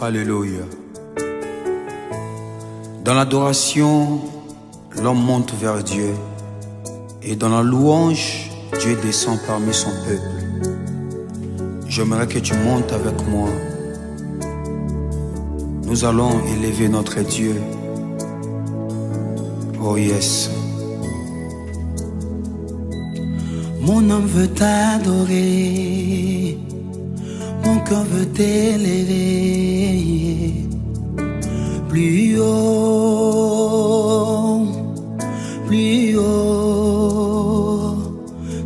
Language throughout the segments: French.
Alléluia. Dans l'adoration, l'homme monte vers Dieu. Et dans la louange, Dieu descend parmi son peuple. J'aimerais que tu montes avec moi. Nous allons élever notre Dieu. Oh yes. Mon âme veut t'adorer, mon cœur veut t'élever. Plus haut, plus haut.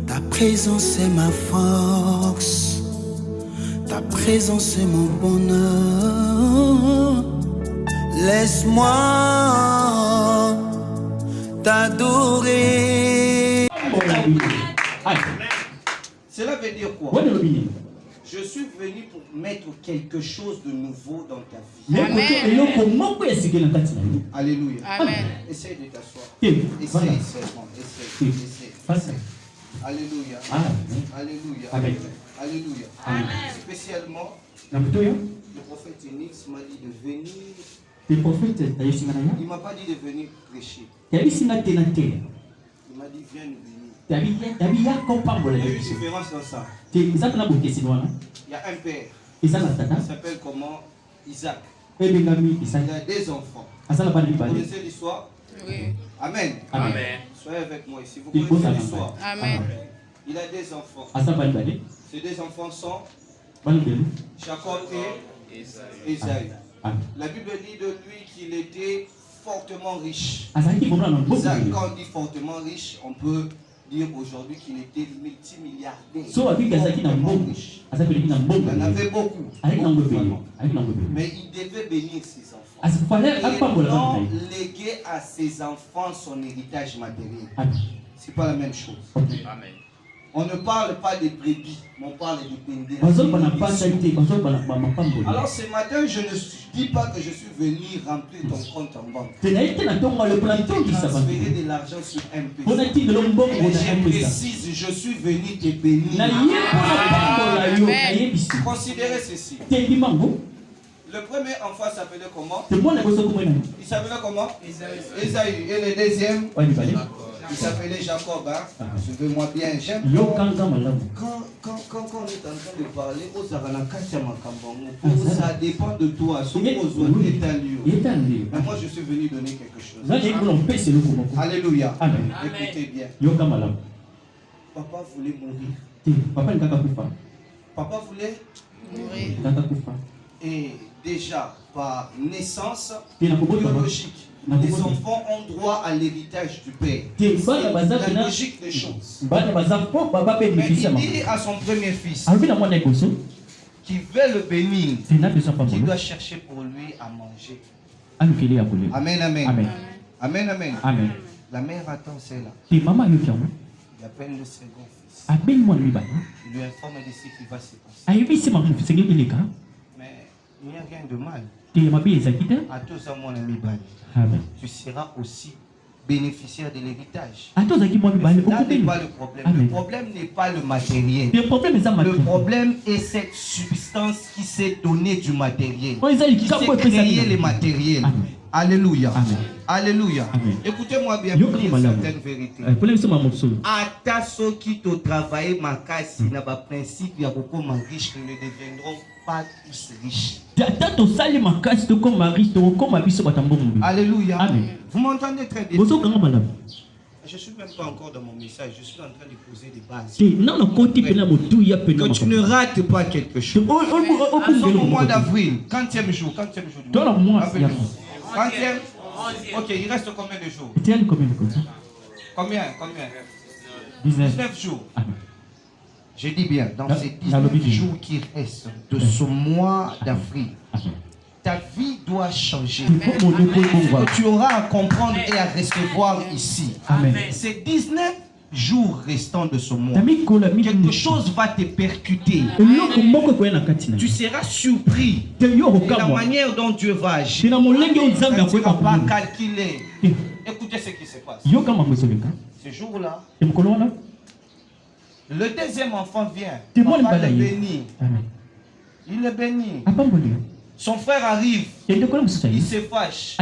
Ta présence est ma force, ta présence est mon bonheur. Laisse-moi t'adorer. Cela veut dire quoi? Je suis venu pour mettre quelque chose de nouveau dans ta vie. Amen. Alléluia. Amen. Essaye de t'asseoir. Essaye Seulement. Essaye. Alléluia. Alléluia. Amen. Alléluia. Amen. Spécialement, le prophète Enix m'a dit de venir. Il ne m'a pas dit de venir prêcher. Il m'a dit viens nous bénir. Il y a une différence dans ça. Il y a un père. Il s'appelle comment? Isaac. Il a des enfants. Vous connaissez l'histoire? Oui. Amen. Amen. Soyez avec moi ici. Vous connaissez l'histoire? Amen. Il a des enfants. Ces deux enfants sont Jacob et Esaü. La Bible dit de lui qu'il était fortement riche. Isaac, quand on dit fortement riche, on peut dire aujourd'hui qu'il était multimilliardaire. Il en avait beaucoup. Mais il devait bénir ses enfants. Et non léguer à ses enfants son héritage matériel. C'est pas la même chose. Amen. On ne parle pas des brebis, mais on parle des bénédictions. Alors ce matin, je ne dis pas que je suis venu remplir ton compte en banque. Transférer de l'argent sur un peu. Mais je précise, je suis venu te bénir. Considérez ceci. Le premier enfant s'appelait comment? Il s'appelait comment? Esaü. Et le deuxième? Il s'appelait Jacob. Suivez-moi bien. J'aime quand on est en train de parler, ça dépend de toi. Mais moi, je suis venu donner quelque chose. Alléluia. Écoutez bien. Papa voulait mourir. Papa voulait Mourir. Et déjà, par naissance biologique, les enfants ont droit à l'héritage du père. C'est la logique des choses. Mais il dit à son premier fils qui veut le bénir, qu'il doit chercher pour lui à manger. Amen, amen. Amen, amen. La mère attend celle-là. Il appelle le second fils. Il lui informe de ce qui va se passer. Mais il n'y a rien de mal. À tous à mon ami Bali, tu seras aussi bénéficiaire de l'héritage. Là n'est pas le problème. Le problème n'est pas le matériel. Le problème est cette substance qui s'est donnée du matériel, qui s'est créé le matériel. Alléluia. Alléluia. Écoutez-moi bien pour dire certaines vérités. Ata ceux qui te travaillent ma casse, n'a pas principe, il y a beaucoup de riches qui ne deviendront pas tous riches. Alléluia. Vous m'entendez très bien? Je ne suis même pas encore dans mon message, je suis en train de poser des bases. Que tu ne rates pas quelque chose. Nous sommes au mois d'avril, 40e jour. 40e Ok, il reste combien de jours? Combien 19 jours. Je dis bien, dans ces 19 jours qui restent de ce mois d'avril, ta vie doit changer. Que tu auras à comprendre et à recevoir ici. Ces 19 jours restants de ce mois, quelque chose va te percuter. Tu seras surpris de la manière dont Dieu va agir. Tu ne vas pas calculer. Écoutez ce qui se passe. Ce jour-là, le deuxième enfant vient. Papa le bénit. Il le bénit. Son frère arrive. Il se fâche.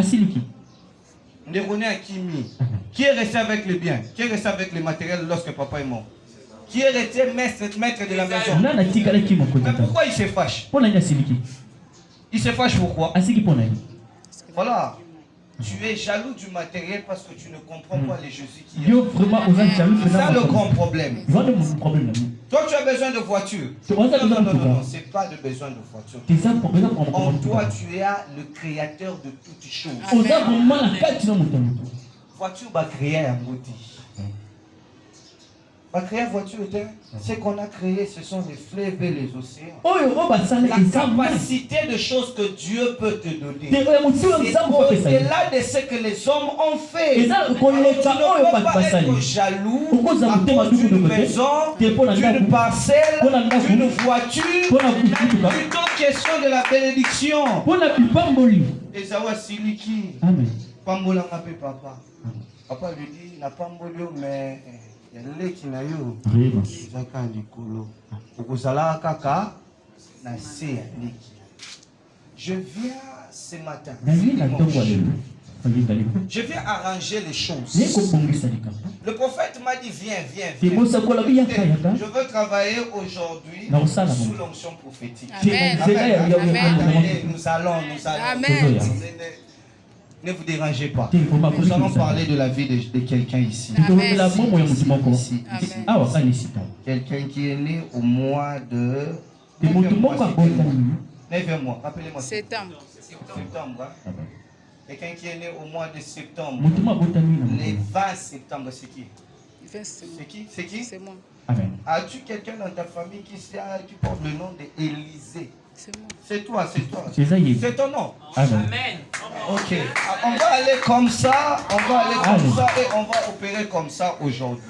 Néroné Akimi. Qui est resté avec les biens? Qui est resté avec les matériels lorsque papa est mort? Qui est resté maître de la maison? Mais pourquoi il se fâche? Il se fâche pourquoi? Voilà. Tu es jaloux du matériel parce que tu ne comprends pas les Jésus qui est. C'est ça le grand problème. Toi, tu as besoin de voiture. Non, c'est pas de besoin de voiture. En toi, tu as le créateur de toutes choses. Voiture va créer un maudit. Va créer voiture, ce qu'on a créé, ce sont les fleuves et les océans. La capacité de choses que Dieu peut te donner. C'est au-delà de ce que les hommes ont fait. Alors, tu ne peux pas être jaloux à cause d'une maison, d'une parcelle, d'une voiture. Plutôt question de la bénédiction. Et ça va siliki. Pambola m'appelle papa. Papa lui dit, n'a pas mbolo, mais... Je viens ce matin. Je viens arranger les choses. Le prophète m'a dit viens. Je veux travailler aujourd'hui sous l'onction prophétique. Nous allons. Amen. Ne vous dérangez pas. Nous allons parler de la vie de quelqu'un ici. Quelqu'un qui est né au mois de... 9e mois. Rappelez-moi. Septembre. Quelqu'un qui est né au mois de septembre. Les 20 septembre, c'est qui? C'est qui? C'est moi. As-tu quelqu'un dans ta famille qui porte le nom d'Élisée? C'est toi. C'est ton nom. Amen. Ok. On va aller comme ça, et on va opérer comme ça aujourd'hui.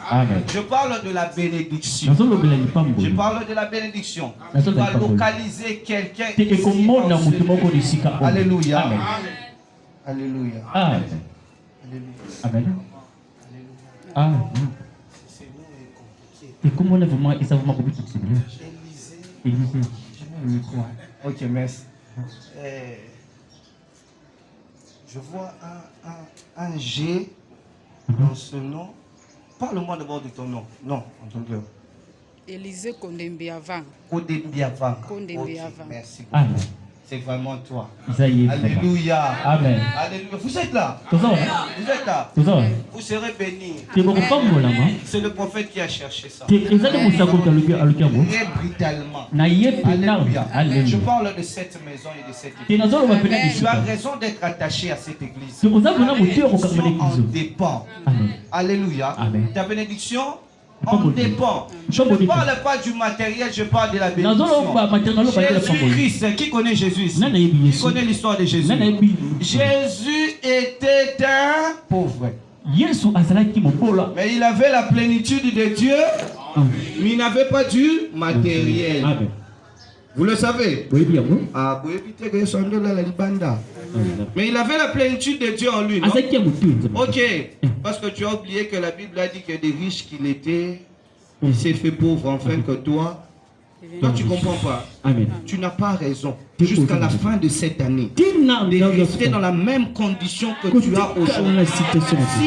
Je parle de la bénédiction. Tu vas localiser quelqu'un ici. Alléluia. Alléluia. Amen. Et comment on a vraiment ok, merci. Je vois un G dans ce nom. Parle-moi d'abord de ton nom. Non, en ton cœur. Élisée Kondembiavang. Merci beaucoup. C'est vraiment toi. Alléluia. Amen. Alléluia. Vous êtes là. Vous serez bénis. C'est le prophète qui a cherché ça. Très brutalement. Alléluia. Je parle de cette maison et de cette église. Tu as raison d'être attaché à cette église. Tu en dépend. Alléluia. Ta bénédiction on dépend. Je ne parle pas du matériel, je parle de la bénédiction. Jésus-Christ, qui connaît Jésus ici? Qui connaît l'histoire de Jésus? Jésus était un pauvre. Mais il avait la plénitude de Dieu, mais il n'avait pas du matériel. Vous le savez? Mais il avait la plénitude de Dieu en lui, non? Ok, parce que tu as oublié que la Bible a dit que des riches qu'il était, il s'est fait pauvre enfin que toi. Toi, tu ne comprends pas. Amen. Tu n'as pas raison. Jusqu'à la fin de cette année, de rester dans la même condition que tu as aujourd'hui. Si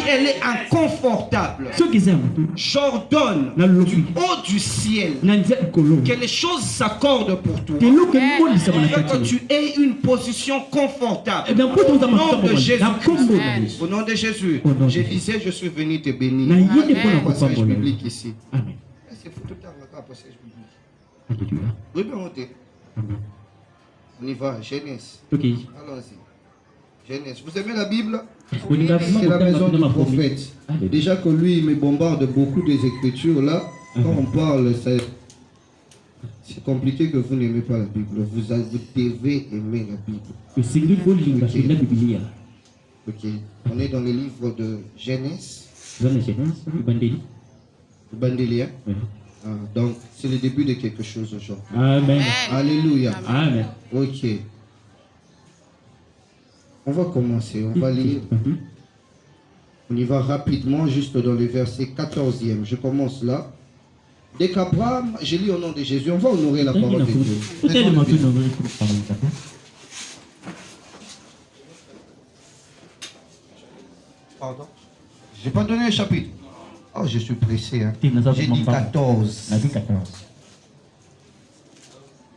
elle est inconfortable, j'ordonne du haut du ciel que les choses s'accordent pour toi. Que tu aies une position confortable. Au nom de Jésus. Au nom de Jésus. Je disais, je suis venu te bénir. Passage biblique ici. C'est fou tout le passage biblique. Oui, on y va, Genèse. Allons-y. Genèse. Vous aimez la Bible? C'est la maison du prophète. Déjà que lui, il me bombarde beaucoup des écritures là. Quand on parle, c'est compliqué que vous n'aimez pas la Bible. Vous devez aimer la Bible. Ok. On est dans le livre de Genèse. Bandélia. Donc, c'est le début de quelque chose aujourd'hui. Amen. Alléluia. Amen. Ok. On va commencer. On va lire. On y va rapidement, juste dans le verset 14e. Je commence là. Dès qu'Abraham, j'ai lu au nom de Jésus, on va honorer la parole de Dieu. Pardon? Je n'ai pas donné le chapitre. Oh, je suis pressé. Hein. J'ai dit 14.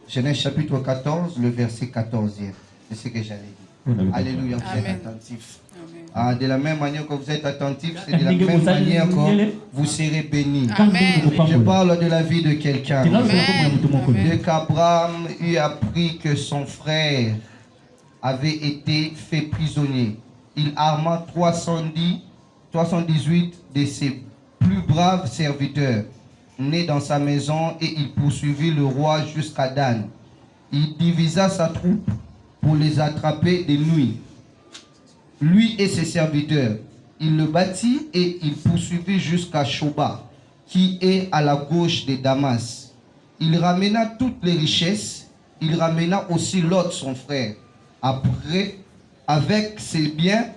Genèse chapitre 14, le verset 14e. C'est ce que j'allais dire. Alléluia, vous êtes attentifs. Ah, de la même manière que vous êtes attentifs, c'est de la même manière que vous serez bénis. Je parle de la vie de quelqu'un. Dès qu'Abraham eut appris que son frère avait été fait prisonnier, il arma 318 de ses plus braves serviteurs nés dans sa maison et il poursuivit le roi jusqu'à Dan. Il divisa sa troupe pour les attraper de nuit. Lui et ses serviteurs, il le battit et il poursuivit jusqu'à Shoba, qui est à la gauche de Damas. Il ramena toutes les richesses, il ramena aussi Lot son frère, après avec ses biens,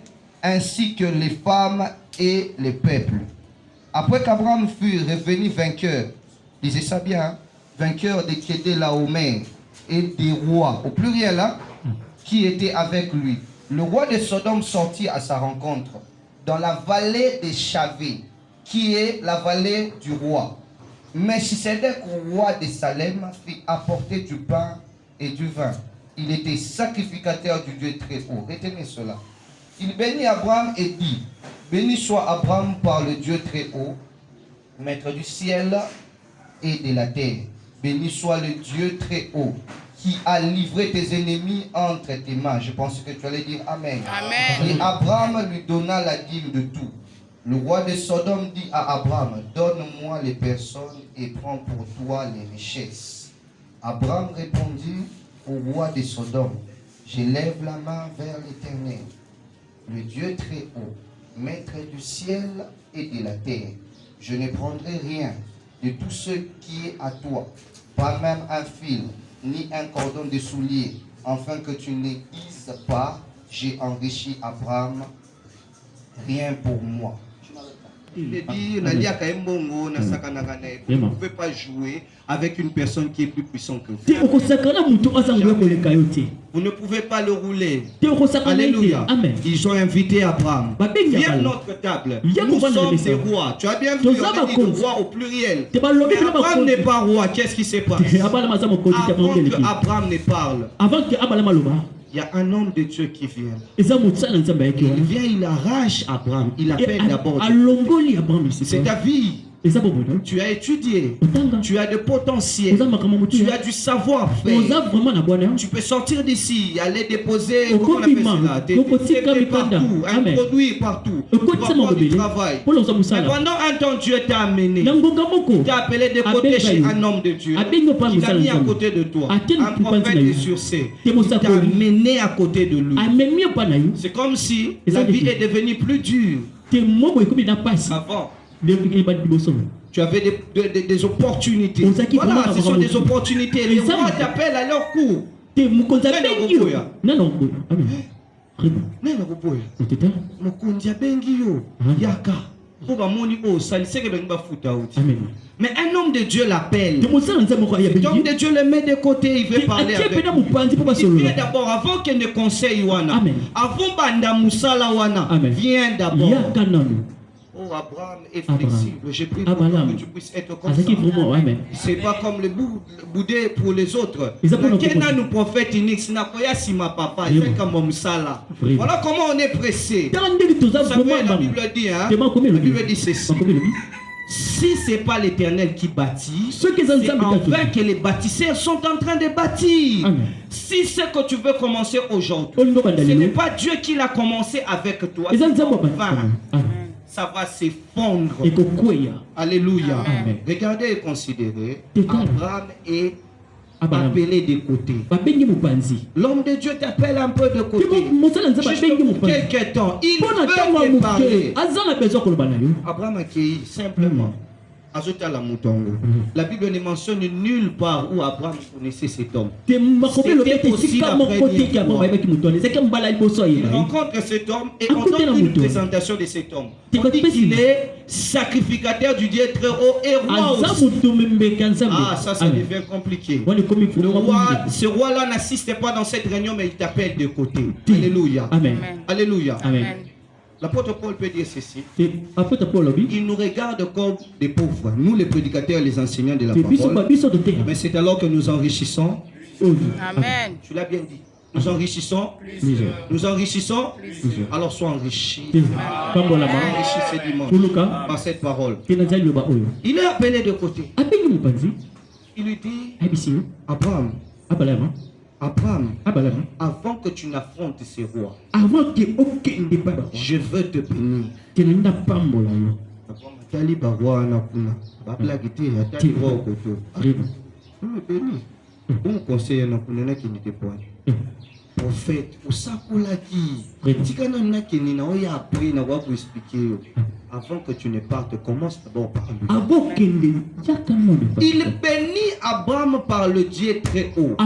ainsi que les femmes et les peuples. Après qu'Abraham fut revenu vainqueur, disait ça bien, hein? Vainqueur de Kédélaomer et des rois, au pluriel, hein, qui étaient avec lui. Le roi de Sodome sortit à sa rencontre dans la vallée de Chavé, qui est la vallée du roi. Mais Chisédek, roi de Salem, fit apporter du pain et du vin. Il était sacrificateur du Dieu très haut. Retenez cela. Il bénit Abraham et dit: béni soit Abraham par le Dieu très haut, maître du ciel et de la terre. Béni soit le Dieu très haut, qui a livré tes ennemis entre tes mains. Je pense que tu allais dire Amen. Amen. Et Abraham lui donna la dîme de tout. Le roi de Sodome dit à Abraham: donne-moi les personnes et prends pour toi les richesses. Abraham répondit au roi de Sodome: je lève la main vers l'Éternel, le Dieu très haut, maître du ciel et de la terre. Je ne prendrai rien de tout ce qui est à toi, pas même un fil, ni un cordon de soulier, afin que tu ne dises pas: j'ai enrichi Abraham, rien pour moi. Il dit, vous ne pouvez pas jouer avec une personne qui est plus puissante que vous. Vous ne pouvez pas le rouler. Alléluia. Amen. Ils ont invité Abraham. Viens à notre table. Nous sommes des rois. Tu as bien vu, on dit roi au pluriel. Mais Abraham n'est pas roi. Qu'est-ce qui se passe? Avant que Abraham ne parle, il y a un homme de Dieu qui vient. Il vient, il arrache Abraham. Il appelle d'abord. C'est ta vie. Tu as étudié, tu as de potentiel, tu as du savoir-faire. Tu peux sortir d'ici, aller déposer tes partout, un produit partout. Tu vas avoir du travail. Mais pendant un temps, Dieu t'a amené. Il t'a appelé de côté chez un homme de Dieu. Il t'a mis à côté de toi. Un prophète de succès. Il t'a amené à côté de lui. C'est comme si la vie est devenue plus dure. Avant, tu avais des opportunités. Voilà, ce sont des opportunités. Les rois t'appellent à leur cours. Mais un homme de Dieu l'appelle. Cet homme de Dieu le met de côté, il veut parler avec lui. Il vient d'abord, avant qu'il ne conseille Wana, avant Banda Moussala Wana, viens d'abord. Oh, Abraham est flexible. J'ai pris pour que tu puisses être comme ça. C'est pas comme le boudé pour les autres. Voilà comment on est pressé. La Bible dit, hein? La Bible dit ceci. Si ce n'est pas l'Éternel qui bâtit, c'est en vain que les bâtisseurs sont en train de bâtir. Amen. Si ce que tu veux commencer aujourd'hui, ce n'est pas Dieu qui l'a commencé avec toi, ça va s'effondrer. Alléluia. Amen. Regardez et considérez, Abraham est appelé de côté. L'homme de Dieu t'appelle un peu de côté. Juste pour quelques temps, il veut te parler. Abraham a accueilli simplement. La Bible ne mentionne nulle part où Abraham connaissait cet homme. C'était aussi la première fois. Il rencontre cet homme et on donne une présentation de cet homme. On dit qu'il est sacrificateur du Dieu très haut et roi aussi. Ah, ça devient compliqué. Ce roi-là n'assiste pas dans cette réunion, mais il t'appelle de côté. Alléluia. Amen. Alléluia. Amen. L'apôtre Paul peut dire ceci. Il nous regarde comme des pauvres, nous les prédicateurs, les enseignants de la parole. Mais c'est alors que nous enrichissons. Amen. Tu l'as bien dit. Nous enrichissons. Nous enrichissons. Alors sois enrichi. Enrichissez dimanche par cette parole. Il est appelé de côté. Il lui dit, Abraham, avant que tu n'affrontes ces rois, je veux te bénir. Prophète, avant que tu ne partes, commence d'abord par lui. Il bénit Abraham par le Dieu très haut.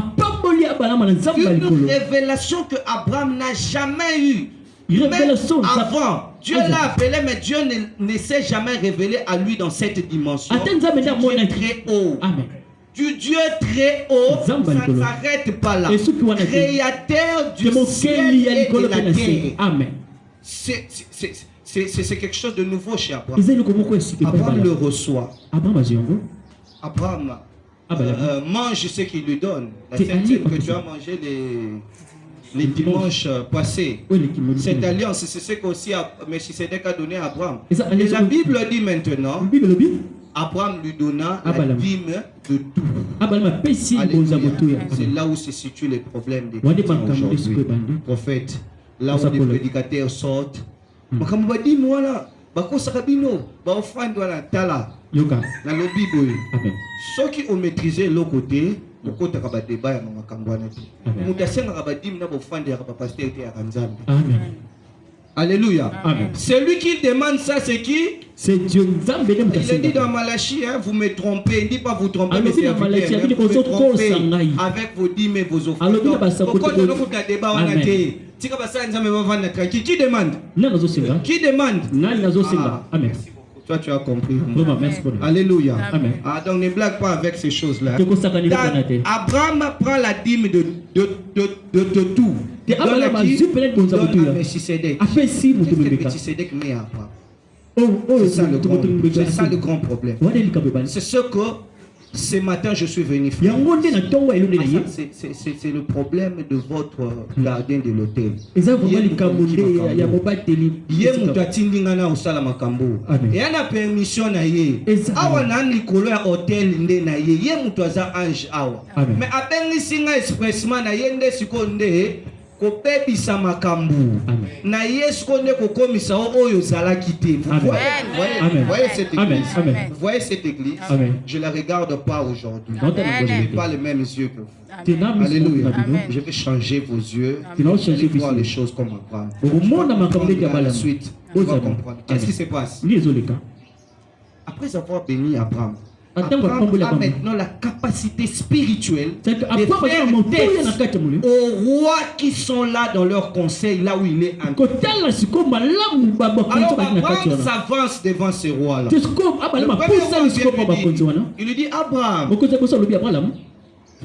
Une révélation que Abraham n'a jamais eue. Même avant, Dieu l'a appelé, mais Dieu ne s'est jamais révélé à lui dans cette dimension. Dieu très haut. Amen. Du Dieu très haut, ça ne s'arrête pas là. Créateur du ciel et de la terre. Amen. C'est quelque chose de nouveau chez Abraham. Abraham le reçoit. Abraham mange ce qu'il lui donne. La septième que tu as mangé les dimanches passés. Cette alliance, c'est ce qu'aussi Melchisedec a donné à Abraham. Et la Bible dit maintenant, Abraham lui donna la dîme de tout. C'est là où se situent les problèmes des chrétiens aujourd'hui. Prophète, là où les prédicateurs sortent. Ceux qui ont maîtrisé l'autre côté, alléluia. Amen. Celui qui demande ça, c'est qui? C'est Dieu. Il dit dans Malachie, hein, vous me trompez. Il ne dit pas vous tromper, mais c'est vous me trompez avec vos dîmes et vos offrandes. Qui demande? Qui demande? Amen. Toi, tu as compris. Alléluia. Amen. Donc ne blague pas avec ces choses-là. Abraham prend la dîme de tout. C'est ça le grand problème. C'est ce que ce matin je suis venu faire. C'est le problème de votre gardien de l'hôtel. Et on a permission na ye. Awa nan likolo ya hôtel nde na ye. Ye mutu aza ange awa. Mais abengi singa expressement na ye nde sikonde kopebisa makambu. Na Yesu konde kokomisa oyo zalaki te. Voyez cette église. Voyez cette église. Je la regarde pas aujourd'hui. Je n'ai pas les mêmes yeux que vous. Alléluia. Je vais changer vos yeux. Et voir les choses comme Abraham. À la suite, on va comprendre. Qu'est-ce qui se passe? Après avoir béni Abraham, Abraham a maintenant la capacité spirituelle de faire tête aux rois qui sont là dans leur conseil, là où il est en alors Abraham s'avance devant ces rois-là. Il lui dit, Abraham,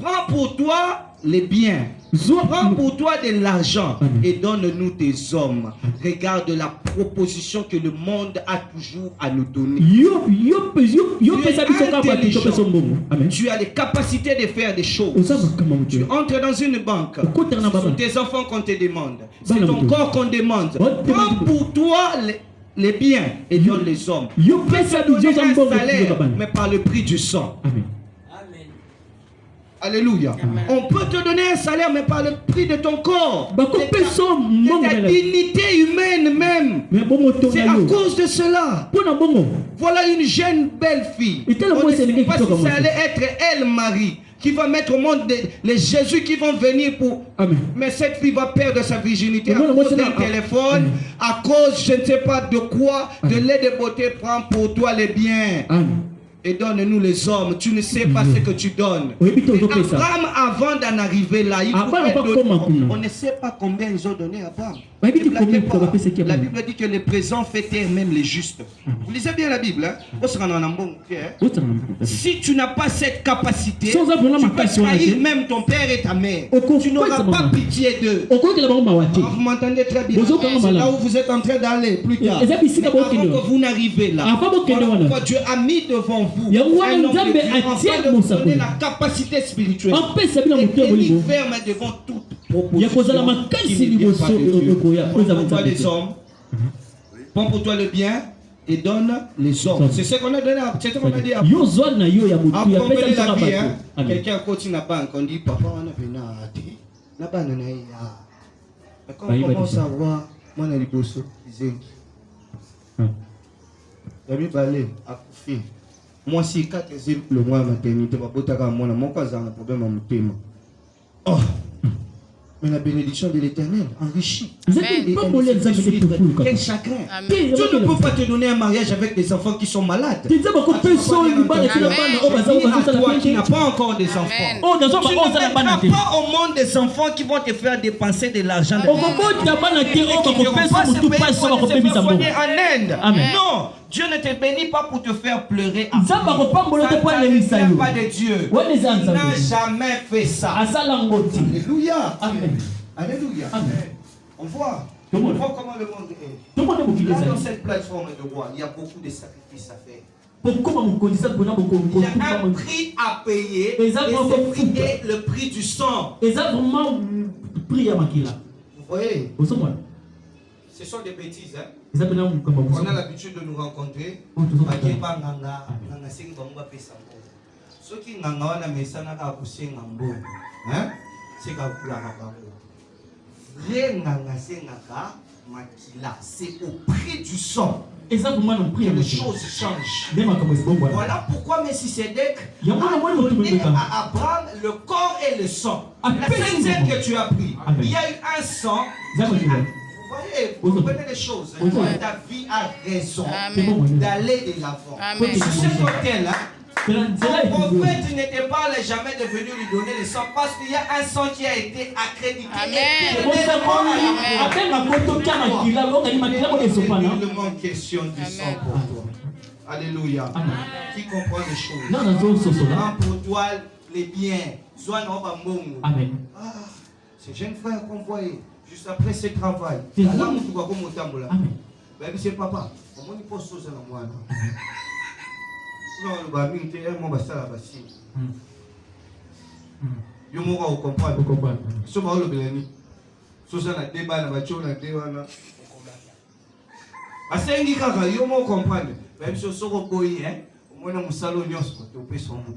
prends pour toi les biens, prends pour toi de l'argent et donne-nous tes hommes. Regarde la proposition que le monde a toujours à nous donner. Tu as les capacités de faire des choses. Tu entres dans une banque, ce sont tes enfants qu'on te demande, c'est ton corps qu'on demande. Prends pour toi les biens et donne les hommes. Fais ça donner un salaire, mais par le prix du sang. Alléluia. Amen. On peut te donner un salaire, mais par le prix de ton corps. De ta dignité humaine même. C'est à cause de cela. Voilà une jeune belle fille. On ne sait pas si ça allait être elle, Marie, qui va mettre au monde les Jésus qui vont venir pour... Amen. Mais cette fille va perdre sa virginité à cause d'un téléphone, à cause je ne sais pas de quoi, de lait de beauté. Prends pour toi les biens. Amen. Et donne-nous les hommes. Tu ne sais pas ce que tu donnes. Abraham, avant d'en arriver là, on ne sait pas combien ils ont donné à Abraham. La Bible dit que le présent fait taire même les justes. Vous lisez bien la Bible, hein? Si tu n'as pas cette capacité, tu peux trahir même ton père et ta mère. Tu n'auras pas pitié d'eux. Vous m'entendez très bien. C'est là où vous êtes en train d'aller plus tard. Mais avant que vous n'arrivez là, quand Dieu a mis devant vous un homme de Dieu, afin de vous donner la capacité spirituelle. Et il ferme devant toute proposition qui ne vient pas de Dieu. Prends pour toi les hommes, prends pour toi le bien et donne les hommes. C'est ce qu'on a donné. C'est ce qu'on a dit. Après la vie, hein, quelqu'un continue à banque, on dit papa on a venu à ti, la banque on a eu. Mais quand on commence à voir, moi on a dit bosso, disait. J'avais balé à Koufi. Moi si 4 exemples le mois maternité, ma botaka moi na mon cas un problème à mon thème. Oh. Mais la bénédiction de l'Éternel enrichit. Quel chagrin. Dieu ne peut pas te donner un mariage avec des enfants qui sont malades. Qui n'a pas encore des enfants. Tu ne mettras pas au monde des enfants qui vont te faire dépenser de l'argent. Non. Dieu ne te bénit pas pour te faire pleurer. Ça ne vient pas de Dieu. Il n'a jamais fait ça. Alléluia. Amen. Alléluia. Amen. On voit comment le monde est. Là, dans cette plateforme de roi, il y a beaucoup de sacrifices à faire. Il y a un prix à payer. Et ce prix est le prix du sang. Vous voyez? Ce sont des bêtises. Hein? On a l'habitude de nous rencontrer. Ceux qui n'ont pas de message, c'est au prix du sang que les choses changent. Voilà pourquoi Melchisédek a donné à Abraham le corps et le sang. La scène que tu as pris, il y a eu un sang. Vous voyez, vous comprenez les choses. David a raison d'aller de l'avant. Sur cet hôtel-là, le prophète n'était pas jamais devenu lui donner le sang parce qu'il y a un sang qui a été accrédité. Amen. Question du sang pour toi. Alléluia. Qui comprend les choses? Prends pour toi les biens. Amen. Ces jeunes frères qu'on voyait juste après ce travail. C'est papa. Comment il pose ça dans moi? Non, le bamin, tu es mon basta basi. Yo mo ka comprendre. So ba lo belani. So ça na débat na bacho na débat na. Asengi kaka yo mo comprendre. Même so ko boyi hein. Moi na musalo nyos ko pe so mo.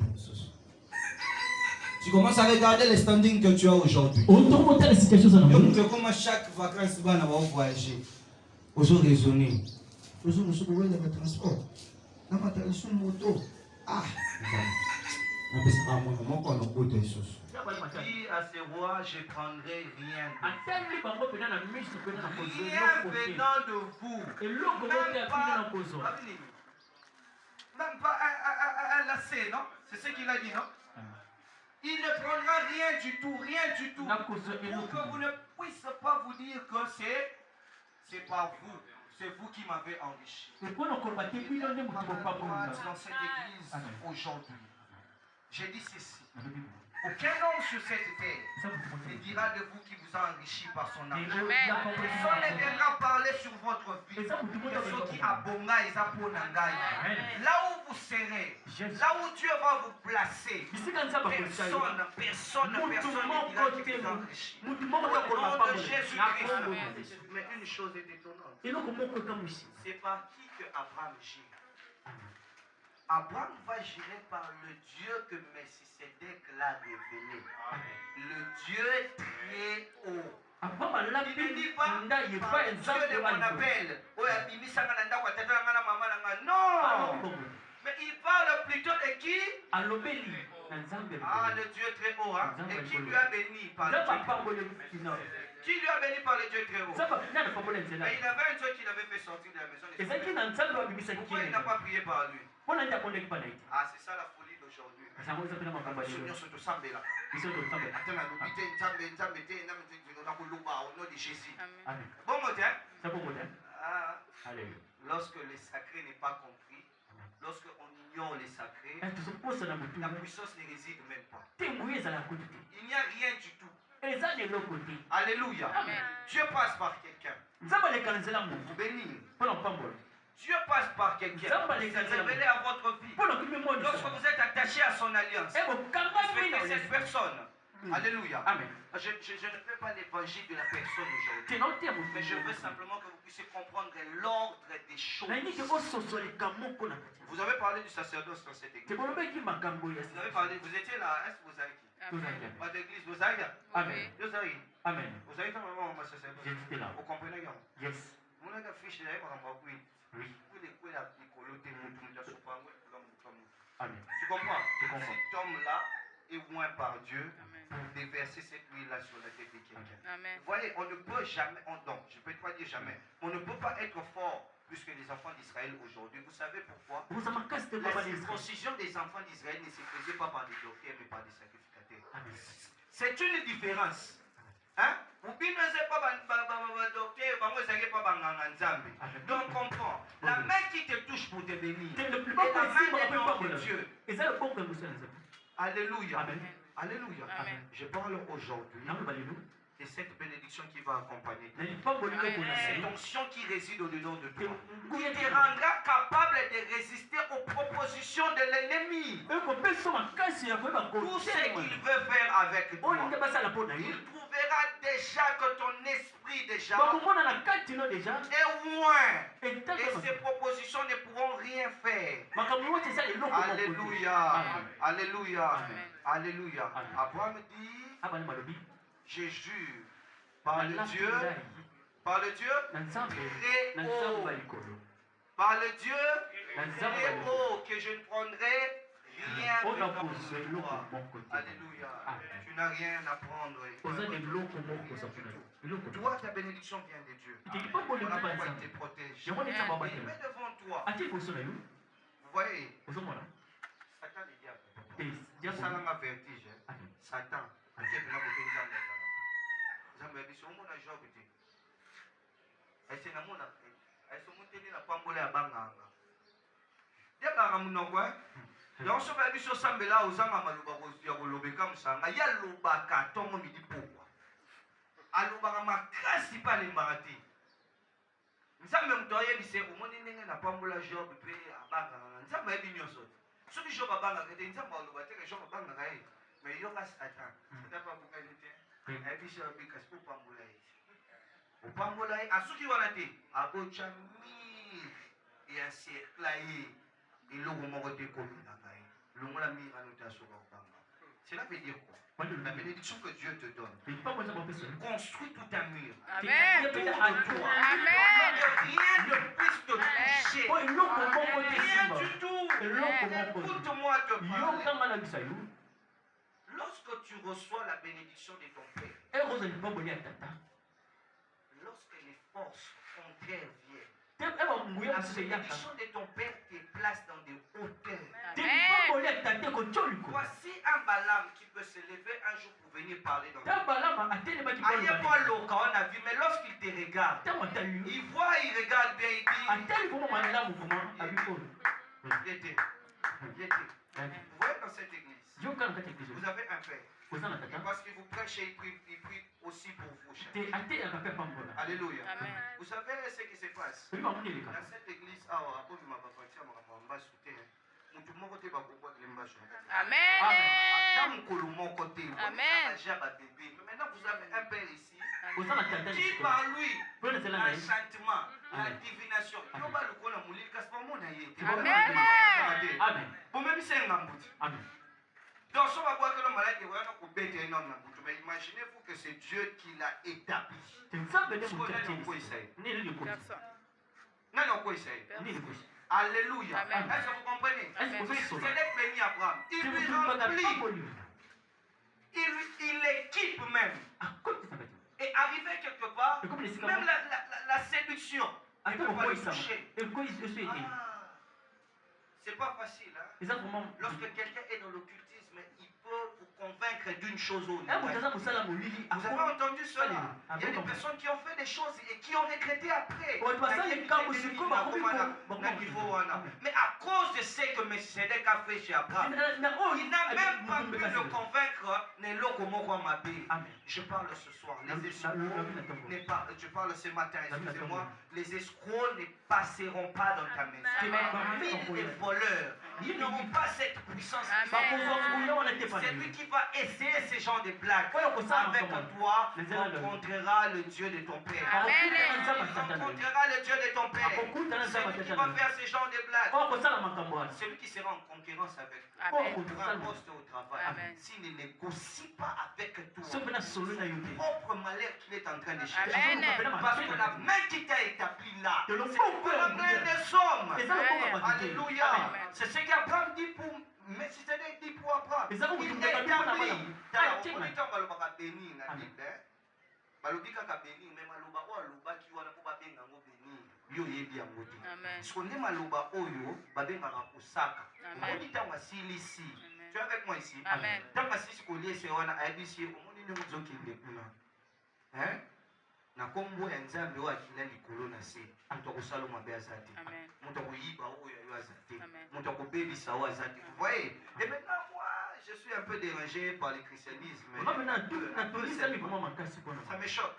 Tu commences à regarder les standings que tu as aujourd'hui. Comment chaque vacances va voyager. Aujourd'hui raisonner. Aujourd'hui nous sommes dans le transport. Dans ma télévision moto. Ah. Dis à ce roi, je prendrai rien. Rien venant de vous. Même pas un lacet, non? C'est ce qu'il a dit, non? Il ne prendra rien du tout, rien du tout. Pour que vous ne puissiez pas vous dire que c'est pas vous. C'est vous qui m'avez enrichi. Dans cette église aujourd'hui, j'ai dit ceci. Aucun homme sur cette terre ne dira de vous qui vous a enrichi par son argent. Personne ne viendra parler sur votre vie. Ceux qui abonga et zaponangai. Là où vous serez, là où Dieu va vous placer, personne ne dira que vous enrichi. Au nom de Jésus-Christ. Mais une chose est étonnante. C'est par qui que Abraham gire? Abraham va gérer par le Dieu que Melchisédek l'a révélé. Le Dieu très haut. Il ne dit pas Dieu de mon appel. Non. Mais il parle plutôt de qui? Ah, le Dieu très haut. Hein? Et qui lui a béni par le Dieu très haut? Qui lui a béni par le Dieu très haut? Mais il avait un Dieu qui l'avait fait sortir de la maison de Pourquoi il n'a pas prié par lui? Ah, c'est ça la folie d'aujourd'hui. Lorsque le sacré n'est pas compris, lorsque on ignore les sacrés, la puissance ne réside même pas. Il n'y a rien du tout. Alléluia. Dieu passe par quelqu'un. Bénir. Dieu passe par quelqu'un. C'est révélé à votre vie. Lorsque vous êtes attaché à son alliance, respectez cette personne. Alléluia. Amen. Je ne fais pas l'évangile de la personne aujourd'hui. Mais je veux simplement que vous puissiez comprendre l'ordre des choses. Vous avez parlé du sacerdoce dans cette église. Vous avez parlé, vous étiez là. Est-ce que vous avez qui? Pas d'église, vous avez? Amen. Vous avez? Amen. Vous avez vraiment un sacerdoce? J'étais là. Vous comprenez? Yes. Vous avez une fiche de oui. Oui. Amen. Tu comprends? Cet homme-là est loin par Dieu pour déverser cette huile-là sur la tête de quelqu'un. Vous voyez, on ne peut jamais, je ne peux pas dire jamais, on ne peut pas être fort plus que les enfants d'Israël aujourd'hui. Vous savez pourquoi? La circoncision des enfants d'Israël ne se faisait pas par des docteurs, mais par des sacrificateurs. C'est une différence. Hein? Donc comprends, la main qui te touche pour te bénir est la main de Dieu. Alléluia. Amen. Alléluia. Amen. Je parle aujourd'hui de cette bénédiction qui va accompagner. Cette onction qui réside au-dedans de toi. Qui te rendra capable de résister aux propositions de l'ennemi. Tout ce qu'il veut faire avec toi, il trouvera déjà que ton esprit déjà est loin. Et ces propositions ne pourront rien faire. Alléluia. Alléluia. Alléluia. Abraham dit, je jure par le Dieu très haut, par le Dieu très haut, que je ne prendrai rien de toi. Alléluia. Tu n'as rien à prendre. Toi, ta bénédiction vient de Dieu. Voilà pourquoi il te protège. Il met devant toi. Vous voyez, Satan est diable. Ça m'a vertige. Satan. Mais il y aura Satan. C'est pas pourquoi il était. Et puis, je vais vous dire, au Pambolai, à ceux qui vont l'attendre, à Bochami, et à Cerclaï, et l'eau au Moroté Kominakai, l'eau la mire à l'autation au Pamba. Cela veut dire quoi? La bénédiction que Dieu te donne. Construis tout un mur. Amen. Autour de toi. Amen. Rien ne puisse te toucher. Rien du tout. Écoute-moi te parler. Lorsque tu reçois la bénédiction de ton Père, lorsque les forces contraires viennent, la bénédiction de ton Père te place dans des hauteurs. Voici un Balaam qui peut se lever un jour pour venir parler dans le monde. Mais lorsqu'il te regarde, il voit, il regarde bien, il dit, vous voyez dans cette église, vous avez un père. Et parce que vous prêchez, il prie aussi pour vous. Alléluia. Amen. Vous savez ce qui se passe dans cette église. Amen. Maintenant vous avez un père ici qui par lui l'enchantement, la divination. Amen. Donc, si on va voir que le malade est vraiment bête énorme, mais imaginez-vous que c'est Dieu qui l'a établi. Alléluia. Est-ce que vous comprenez? C'est l'épreuve Abraham. Il lui remplit. Il l'équipe même. Et arrivé quelque part, même la séduction, il ne peut pas le toucher. C'est pas facile. Hein? Lorsque quelqu'un est dans l'occultisme, d'une chose ou d'une autre. Vous avez entendu cela? Il y a des personnes qui ont fait des choses et qui ont regretté après. Mais à cause de ce que Melchisedec a fait chez Abraham, il n'a même pas pu le convaincre. Je parle ce soir. Les escrocs, je parle ce matin, excusez-moi. Les escrocs ne passeront pas dans ta maison. Les voleurs, ils n'auront pas cette puissance. Celui qui va essayer ce genre de blagues avec toi rencontrera le Dieu de ton père. Rencontrera le Dieu de ton père. Celui qui va faire ce genre de blagues. Celui qui sera en concurrence avec toi. Pour un poste au travail. S'il ne négocie pas avec toi, son propre malheur qu'il est en train de chercher. Parce que la main qui t'a établi là, c'est pour la main des hommes. Alléluia. C'est ce qu'Abraham dit pour Melchisedec dit pour Abraham. Il est établi. Balobi kaka béni mais maloba o aloba ki wana po babenga ngo béni yo yebi yango te. Sonde maloba oyo babengaka kosaka. Omoni tanga silisi. Tu es avec moi ici? Tanga silisi ko lié wana ayebisi omoni ndenge zokende kuna. Hein? Na kombo ya Nzambe wa kila likolo na se. Moto akosala mabe azate. Moto akoyiba oyo yo azate. Moto akobebisa o azate. Vous voyez? Et maintenant moi je suis un peu dérangé par le christianisme. Ça me choque.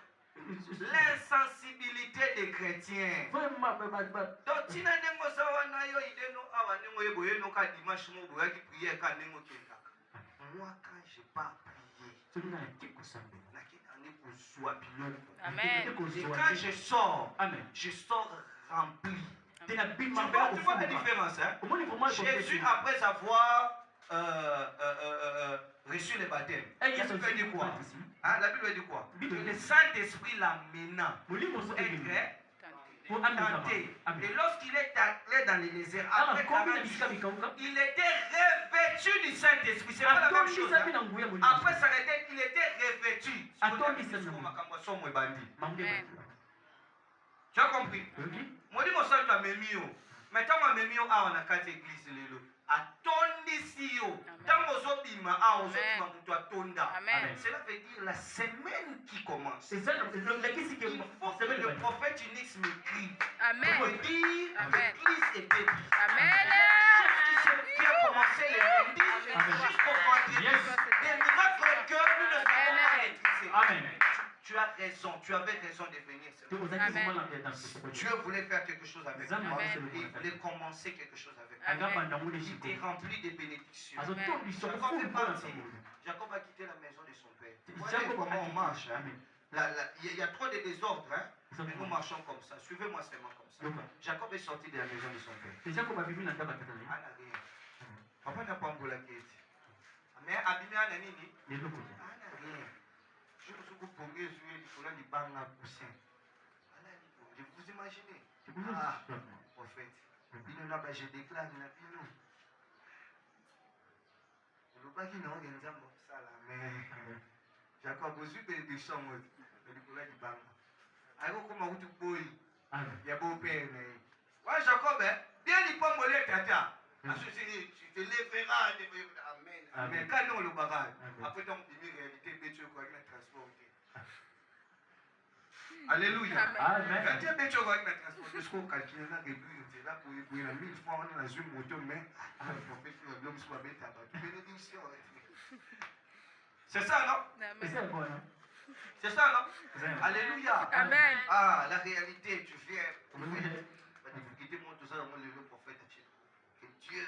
L'insensibilité des chrétiens. Donc, si moi, quand je pars prier, et quand je sors rempli. Tu vois la différence, hein? Jésus, après avoir reçu le baptême, la Bible dit quoi? La Bible dit quoi? Le Saint-Esprit l'amena pour être tenté. Et lorsqu'il est allé dans les déserts, après 40 jours, il était revêtu du Saint-Esprit. C'est pas la même chose. Après ça, il était revêtu. Tu as compris? Moi, je dis que maintenant, je suis à l'église. Cela veut dire la semaine qui commence. Il faut que le prophète Unix m'écrit pour dire l'église est bébé. Qui a commencé le lundi jusqu'au vendredi. Des miracles que nous ne savons pas maîtriser. Amen. Tu as raison, tu avais raison de venir. Dieu voulait faire quelque chose avec toi. Il voulait commencer quelque chose avec toi. Il t'est rempli de bénédictions. Jacob a quitté la maison de son père. Vous voyez comment on marche. Il y a trop de désordre. Mais nous marchons comme ça. Suivez-moi seulement comme ça. Jacob est sorti de la maison de son père. Papa n'a pas mboula qui est. Mais abîmé à Nanini. Rien. Je vous promets, je vais les bancs à poussin. Vous imaginez? Prophète. Je déclare, il n'a plus nous. Je ne veux pas qu'il n'y ait rien ça là, mais Jacob, vous avez des chants, il y a des bancs. Alors, comment vous pouvez? Il y a beau père. Ouais, Jacob, bien il peut me tata. Tu te lèveras. Amen. Amen. Quand on le barrage, après ton premier réalité, tu crois qu'il a transporté. Alléluia. Amen. Quand tu as transporté, ce qu'on calcule, on a réduit, c'est là pour la 1000 fois, on a la zoom moto, mais le prophète, l'homme soit bête à battre. Bénédiction. C'est ça, non? C'est ça, bon, non? C'est ça, non? Alléluia. Amen. Ah, la réalité, tu viens. Quittez-moi tout ça dans le prophète. Que Dieu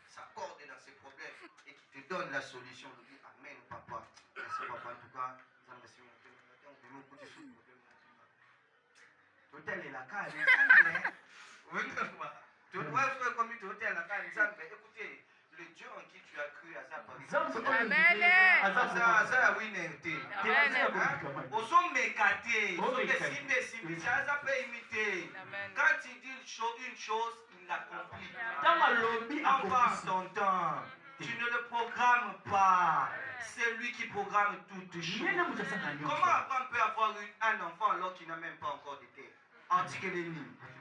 s'accorde dans ses problèmes et qui te donne la solution. Je dis Amen, papa. Merci, papa. En tout cas, ça me suit. L'hôtel est la case. Tu dois faire comme tu hôtel la case. Écoutez, le Dieu en qui tu as cru à ça, par exemple. Amen. Ça, oui, n'était. Aux hommes mécatés, aux hommes ça peut imiter. Quand il dit une chose, il l'accomplit. En part ton temps. Tu ne le programmes pas. C'est lui qui programme toutes choses. Comment Abraham peut avoir un enfant alors qu'il n'a même pas encore de terre?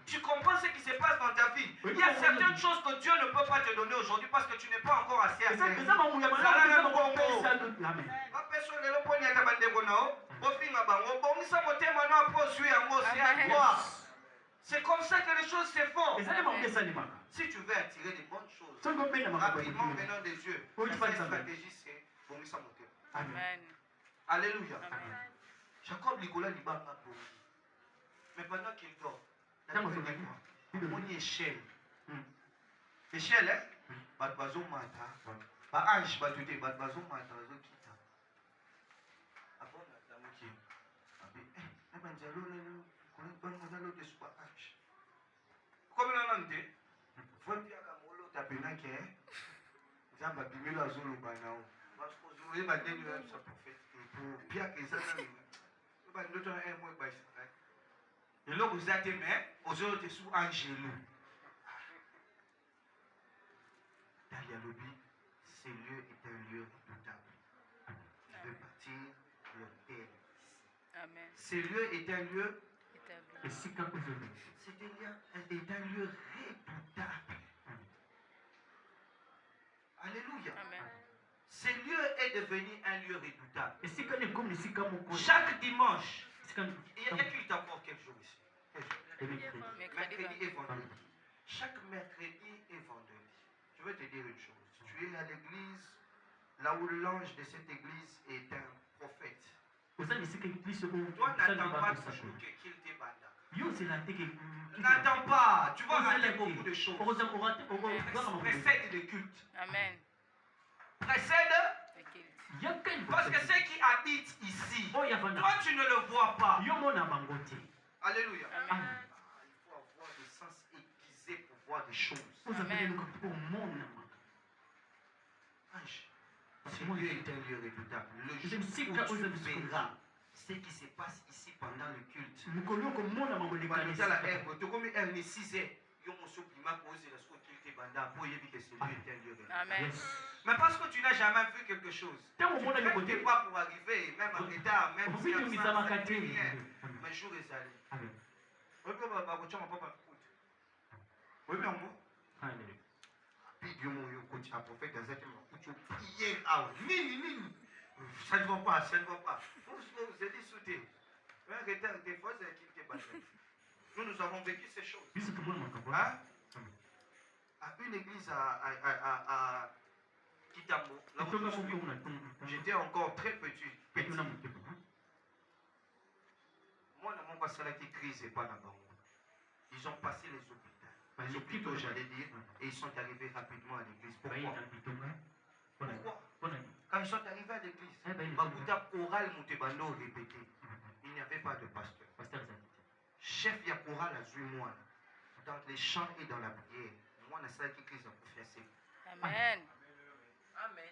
Tu comprends ce qui se passe dans ta vie? Il y a certaines choses que Dieu ne peut pas te donner aujourd'hui parce que tu n'es pas encore assez à faire. Amen. C'est comme ça que les choses se font. Si tu veux attirer des bonnes choses, rapidement venant des yeux, la stratégie c'est bongisa moté. Amen. Alléluia. Jacob Nicolas Libanga pour. Mais pendant qu'il dort, on y échelle. Échelle, hein? Badbazo mata. Ba ange batute badbazo mata zo kita. Après la moitié. Comme la nante, faut bien que molo tapena ke, zamba bimelo azolo banao. Parce que je vais battre le prophète pour bien que ça n'a pas de temps un mois baisse. Et là vous êtes mais aux autres sous angelo. Dalia Lobi, ce lieu est un lieu redoutable. Je vais partir le terre. Amen. Ce lieu est un lieu Et si quand vous venez, c'est un lieu redoutable. Alléluia. Amen. Ce lieu est devenu un lieu redoutable. et si quand les comme ici quand mon Chaque dimanche, quand il y a qu'il encore quelques jours ici. Mercredi Et vendredi. Chaque mercredi et vendredi. Je vais te dire une chose. Tu es à l'église, là où l'ange de cette église est un prophète. vous savez c'est que plus Toi, n'attends pas toujours qu'il te banda. yo c'est la tête N'attends pas. Tu vas rater beaucoup de choses. Précède le culte. Amen. Précède. Parce que ceux qui habitent ici, toi tu ne le vois pas. Alléluia. Amen. Il faut avoir des sens aiguisés pour voir des choses. Amen. Ange, ce lieu est un lieu redoutable. Le jour où tu verras ce qui se passe ici pendant le culte. Amen. Mais parce que tu n'as jamais vu quelque chose, tu ne fais pas pour arriver, même en retard, même si mais jour est allé. Oui, mais en mot. Ça ne va pas, ça ne va pas. Vous êtes sauté. Des fois, c'est qui est battu. Nous avons vécu ces choses. Hein? À une église à Kitambo, là où je suis, j'étais encore très petit. Moi, dans mon passé, la crise n'est pas là-bas. Ils ont passé les hôpitaux. Les hôpitaux, j'allais dire, et ils sont arrivés rapidement à l'église. Pourquoi? Quand ils sont arrivés à l'église, Bakuta Oral Moutebando répété. Il n'y avait pas de pasteur. Chef ya Oral a joué moi dans les chants et dans la prière. Moi, je sais qui crise a confessé. Amen. Amen.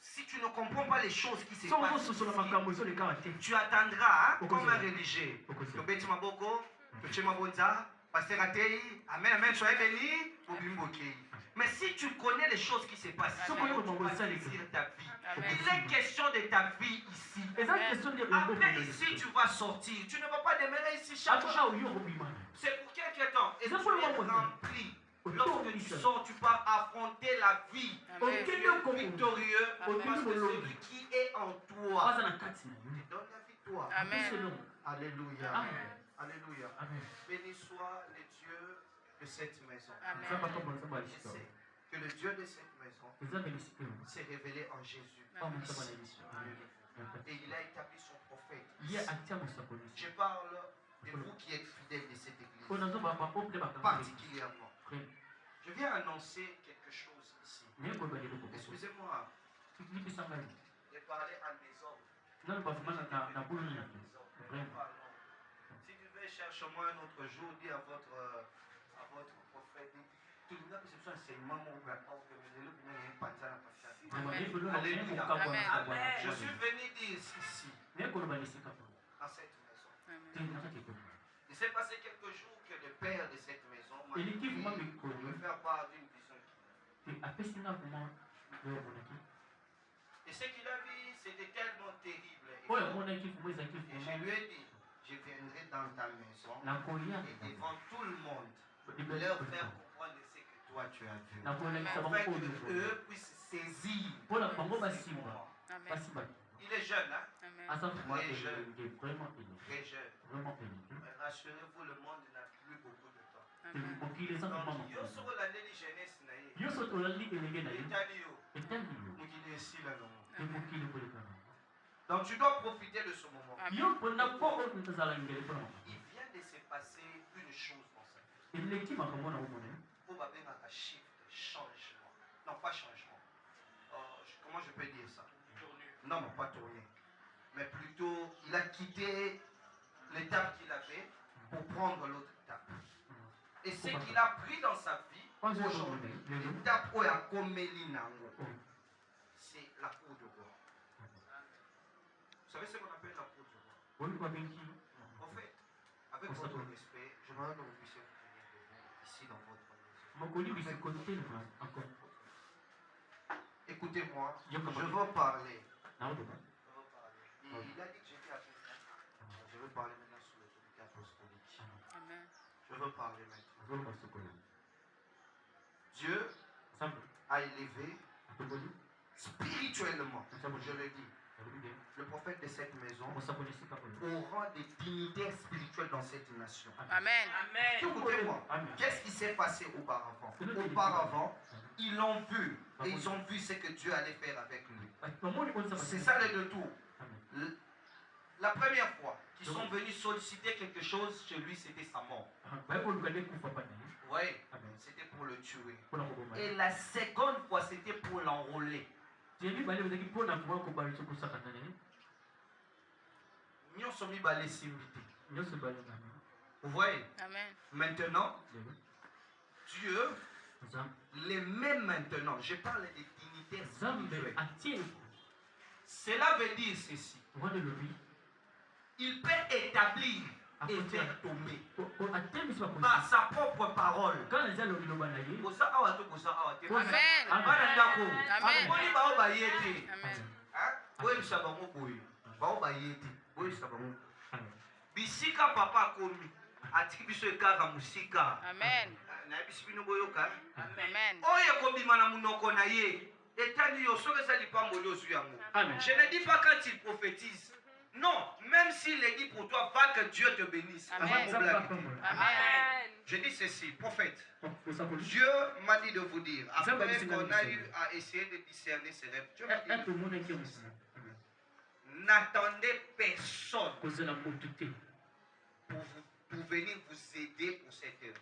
Si tu ne comprends pas les choses qui se passent ici, tu attendras hein, comme un religieux. Le Beti Maboko, le Chemabonza, Pasteur Atei, Amen, Amen, soyez bénis, Obimboki. Mais si tu connais les choses qui se passent ici, tu vas saisir ta vie. Il est question de ta vie ici. Après ici, tu vas sortir. Tu ne vas pas demeurer ici chaque jour. C'est pour quelques temps. Et tu es rempli. Lorsque tu sors, tu pars affronter la vie. Victorieux. Parce que celui qui est en toi te donne la victoire. Amen. Alléluia. Amen. Alléluia. Béni soit le Dieu de cette maison. Amen. Je sais que le Dieu de cette maison s'est révélé en Jésus. Et il a établi son prophète. Je parle de vous qui êtes fidèles de cette église. Particulièrement. Je viens annoncer quelque chose ici. Excusez-moi. Je parlais en désordre. Si tu veux, cherche-moi un autre jour, dis à votre prophète, tout le monde, c'est un enseignement, je suis venu dire ici, dans cette maison. Il s'est passé quelques jours que le père de cette maison m'a dit de me faire part d'une vision. Et ce qu'il a vu, c'était tellement terrible. Et je lui ai dit, je viendrai dans ta maison et devant tout le monde leur faire comprendre ce que toi tu as vu. Amen. Afin qu'eux puissent saisir. Amen. Il est jeune, hein? Amen. Très jeune. Vraiment Très jeune. Vraiment Mais rassurez-vous, le monde n'a plus beaucoup de temps. Amen. Donc, yo soko la neli jeunesse na ye. Etali yo. Mokili esi la non. Donc tu dois profiter de ce moment. Amen. Il vient de se passer une chose dans sa vie. Pour baber un shift, changement. Non, pas changement. Comment je peux dire ça? Non, pas tourner. Mais plutôt, il a quitté l'étape qu'il avait pour prendre l'autre étape. Et ce qu'il a pris dans sa vie, aujourd'hui, l'étape où il a commis c'est la cour de roi. Vous savez ce qu'on appelle la cour de roi? En fait, avec votre respect, je voudrais que vous puissiez vous tenir ici dans votre maison. Écoutez-moi, je veux parler. Il a dit que j'étais avec ça. Je veux parler maintenant sur l'autorité apostolique. Amen. Je veux parler maintenant. Dieu a élevé spirituellement, je le dis, le prophète de cette maison au rang des dignitaires spirituelles dans cette nation. Amen. Écoutez-moi, qu'est-ce qui s'est passé auparavant? Auparavant, ils l'ont vu et ils ont vu ce que Dieu allait faire avec lui. C'est ça le retour. La première fois qu'ils sont venus solliciter quelque chose chez lui, c'était sa mort. Oui, c'était pour le tuer. Et la seconde fois, c'était pour l'enrôler. Vous voyez? Amen. Maintenant, Dieu, les mêmes maintenant, je parle des dignitaires spirituelles. Cela veut dire ceci. Il peut établir et faire tomber par sa propre parole. Amen. Bisika papa komi atiki biso ekaka musika. Amen. Na bisibino boyoka. Amen. Oye kobima na munoko na ye. Etani yo soke sa lipambo yo suyango. Je ne dis pas quand il prophétise. Non, même s'il est dit pour toi, va que Dieu te bénisse. Amen. Amen. Je dis ceci, prophète. Dieu m'a dit de vous dire, après qu'on a eu à essayer de discerner ses rêves, Dieu m'a dit, n'attendez personne pour venir vous aider pour cette œuvre.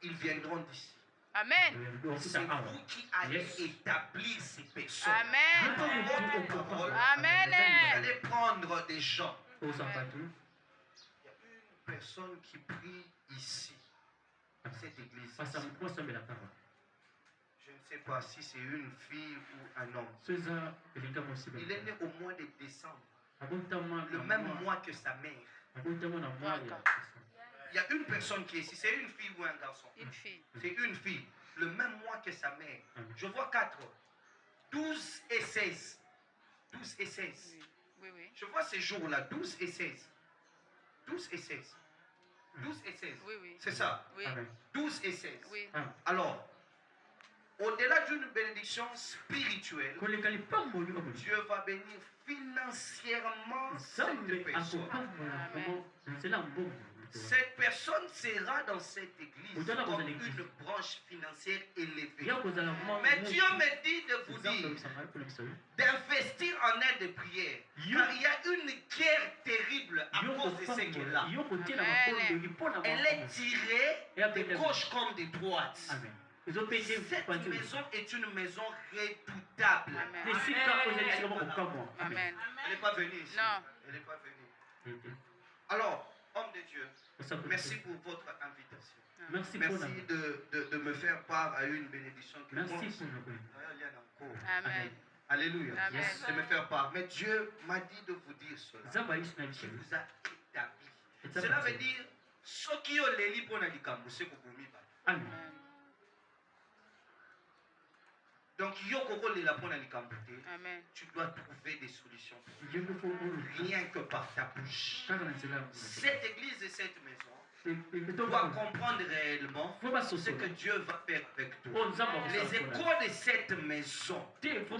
Ils viendront d'ici. Amen. C'est vous qui allez établir ces personnes. Amen. Votre parole, Amen. vous allez prendre des gens. Il y a une personne qui prie ici, dans cette église. Je ne sais pas si c'est une fille ou un homme. Il est né au mois de décembre, le même mois que sa mère. Il y a une personne qui est ici, c'est une fille ou un garçon? Une fille. C'est une fille, le même mois que sa mère. Je vois 4, 12 et 16. 12 et 16. Oui, oui. Je vois ces jours-là, 12 et 16. 12 et 16. 12 et 16. Oui, oui. C'est ça? Oui. 12 et 16. Oui. Alors, au-delà d'une bénédiction spirituelle, Dieu va bénir financièrement cette personne. Amen. Cette personne sera dans cette église comme une branche financière élevée. Mais Dieu me dit de vous dire d'investir en aide de prière. Car il y a une guerre terrible à cause de ce qu'elle a. Elle est tirée de gauche comme de droite. Cette maison est une maison redoutable. Amen. Elle n'est pas venue ici. Non. Elle n'est pas venue. Alors, homme de Dieu, merci pour votre invitation. Merci de me faire part à une bénédiction que Amen. Alléluia. Amen. De me faire part. Mais Dieu m'a dit de vous dire cela. Il vous a établi. Cela veut dire, ce qui est l'éli pour l'alikambo, c'est pour vous. Amen. Donc, Amen. tu dois trouver des solutions. Rien que par ta bouche. Cette église et cette maison Tu dois comprendre réellement ce que Dieu va faire avec toi. Les échos de cette maison iront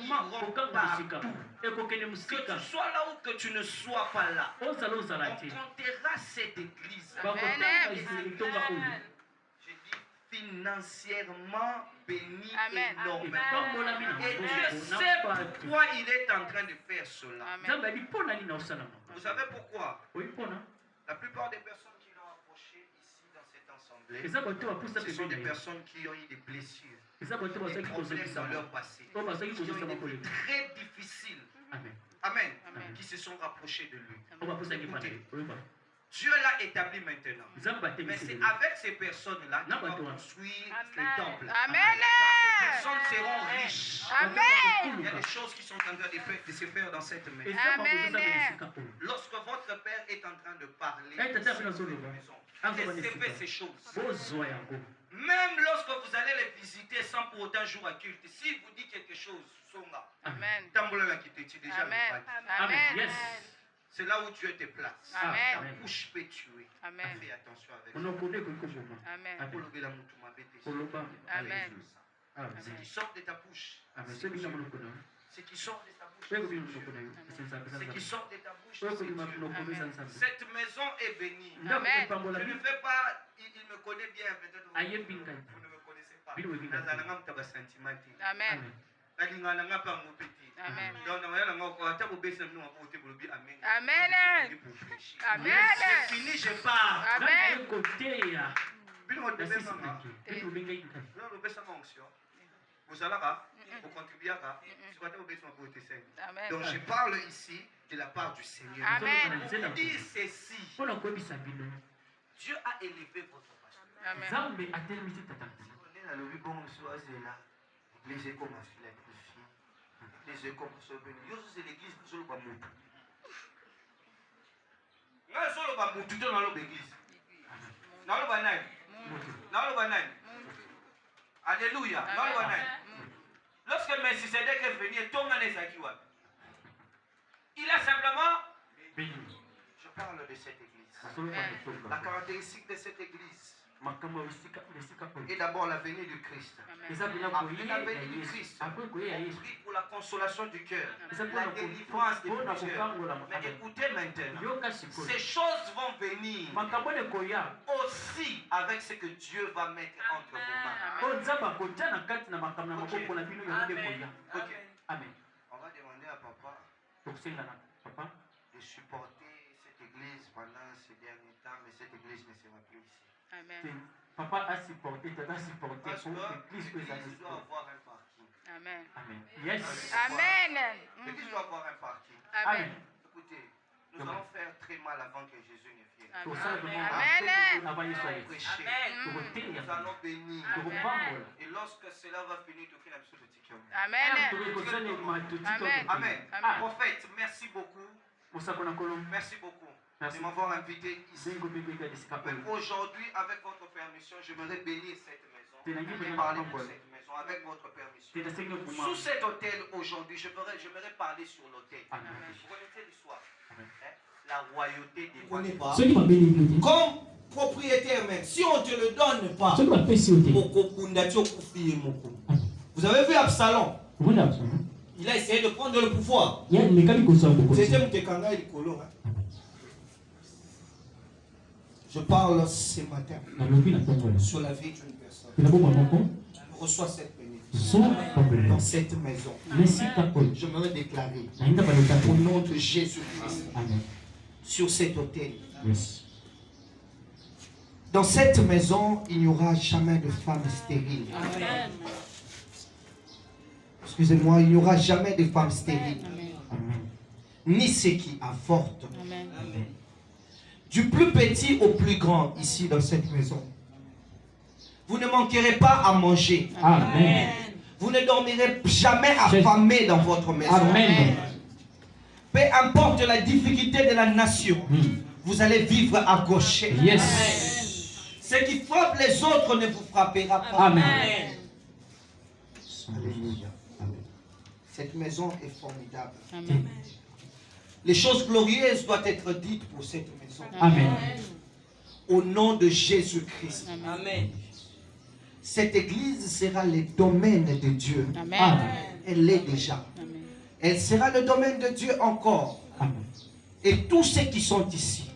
partout. Que tu sois là ou que tu ne sois pas là, on comptera cette église. J'ai dit financièrement béni énormément. Et Dieu sait pourquoi il est en train de faire cela. Vous savez pourquoi? La plupart des personnes qui l'ont approché ici dans cette assemblée, ce sont des personnes qui ont eu des blessures, des problèmes dans leur passé, qui ont eu des vies très difficiles. Amen. Qui se sont rapprochés de lui. Écoutez, Dieu l'a établi maintenant. Mais c'est avec ces personnes-là qu'il va construire le temple. Amen. Ces personnes seront riches. Amen. Il y a des choses qui sont en train de se faire dans cette maison. Amen. Lorsque votre père est en train de parler dans cette maison, recevez ces choses. Même lorsque vous allez les visiter sans pour autant jouer à culte, s'il vous dit quelque chose, Amen. Amen. Amen. C'est là où Dieu te place. Amen. Ta bouche peut tuer. Amen. Fais attention avec Amen. ça. Amen. Ce qui sort de ta bouche, ce qui sort de ta bouche, ce qui sort de ta bouche, c'est Dieu. Cette maison est bénie. Amen. Je ne fais pas, il me connaît bien, peut-être vous ne me connaissez pas. Amen. Amen. C'est fini, je pars. Amen. Donc je parle ici de la part du Seigneur. Amen. Pour dire ceci, Dieu a élevé votre pasteur. Amen. Les écoles les écoles c'est l'église sur le bambou. Sur le bambou, tout dans l'église. Dans le banane. Dans le banane. Alléluia. Dans le banane. Lorsque Melchisedec est venu, il a simplement. Je parle de cette église. La caractéristique de cette église et d'abord la venue du Christ. Après la venue du Christ, on prie pour la consolation du cœur, la délivrance des plusieurs. Mais écoutez maintenant, ces choses vont venir aussi avec ce que Dieu va mettre entre vos mains. Amen. On va demander à papa de supporter cette église pendant ces derniers temps, mais cette église ne sera plus ici. Amen. Papa a supporté, tu as supporté Parce pour que l'église que ça l'église doit avoir un parking. Amen. Amen. Yes. Amen. L'église doit avoir un parking. Amen. Écoutez, nous allons faire très mal avant que Jésus ne vienne. Pour ça, nous Amen. avons Nous prêcher. prêcher. Nous allons bénir. Amen. Et lorsque cela va finir, tu fais la chose de Tikion. Amen. Amen. Amen. Prophète, merci beaucoup. Merci beaucoup de m'avoir invité ici. Aujourd'hui, avec votre permission, j'aimerais bénir cette maison. Et parler pour cette maison, avec votre permission. Sous cet hôtel, aujourd'hui, j'aimerais parler sur l'hôtel. Vous connaissez l'histoire? La royauté des rois. Comme propriétaire même, si on ne te le donne pas, vous avez vu Absalom? Il a essayé de prendre le pouvoir. C'était Mtekanga et Likolo. Je parle ce matin sur la vie d'une personne. Reçois cette bénédiction dans cette maison. J'aimerais déclarer au nom de Jésus-Christ sur cet hôtel. Dans cette maison, il n'y aura jamais de femme stérile. Excusez-moi, il n'y aura jamais de femme stérile. Ni ceux qui avortent. Du plus petit au plus grand ici dans cette maison. Vous ne manquerez pas à manger. Amen. Vous ne dormirez jamais affamés dans votre maison. Amen. Peu importe la difficulté de la nation, vous allez vivre à gauche. Yes. Ce qui frappe les autres ne vous frappera pas. Amen. Alléluia. Cette maison est formidable. Amen. Les choses glorieuses doivent être dites pour cette maison. Amen. Au nom de Jésus-Christ. Amen. Cette église sera le domaine de Dieu. Amen. Elle l'est déjà. Amen. Elle sera le domaine de Dieu encore. Amen. Et tous ceux qui sont ici,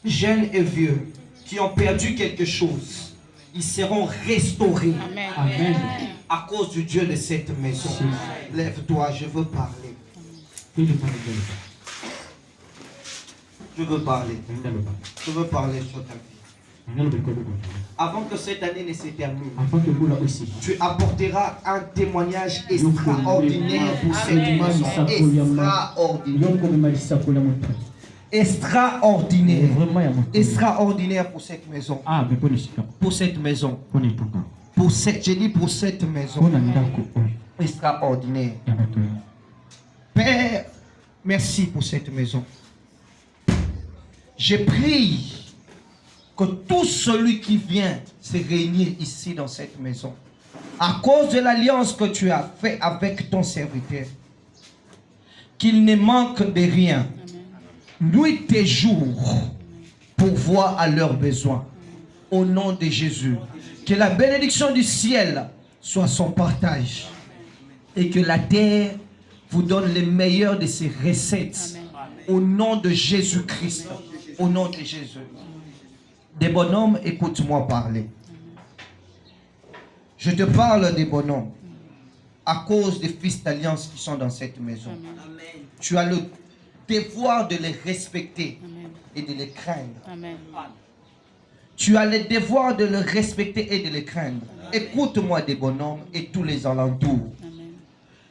jeunes et vieux, qui ont perdu quelque chose, ils seront restaurés. Amen. Amen. À cause du Dieu de cette maison. Lève-toi, je veux parler. Je veux parler. Je veux parler sur ta vie. Avant que cette année ne se termine, tu apporteras un témoignage extraordinaire pour cette maison. Extraordinaire. Extraordinaire pour cette maison. Pour cette maison. Je dis pour cette maison. Extraordinaire. Père, merci pour cette maison. Je prie que tout celui qui vient se réunir ici dans cette maison, à cause de l'alliance que tu as fait avec ton serviteur, qu'il ne manque de rien, nuit et jour, pour voir à leurs besoins. Au nom de Jésus, que la bénédiction du ciel soit son partage et que la terre vous donne les meilleures de ses recettes. Au nom de Jésus-Christ. Au nom de Jésus. Des bonhommes, écoute-moi parler. Je te parle des bonhommes à cause des fils d'alliance qui sont dans cette maison. Amen. Tu as le devoir de les respecter Amen. et de les craindre. Amen. Tu as le devoir de les respecter et de les craindre. Écoute-moi des bonhommes et tous les alentours. Amen.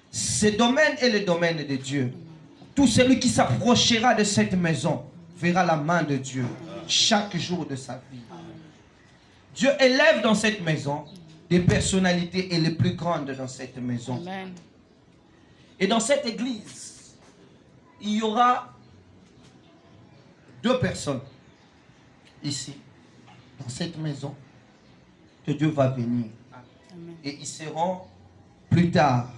Ce domaine est le domaine de Dieu. Tout celui qui s'approchera de cette maison verra la main de Dieu chaque jour de sa vie. Dieu élève dans cette maison des personnalités et les plus grandes dans cette maison. Amen. Et dans cette église, il y aura 2 personnes ici, dans cette maison, que Dieu va venir. Amen. Et ils seront plus tard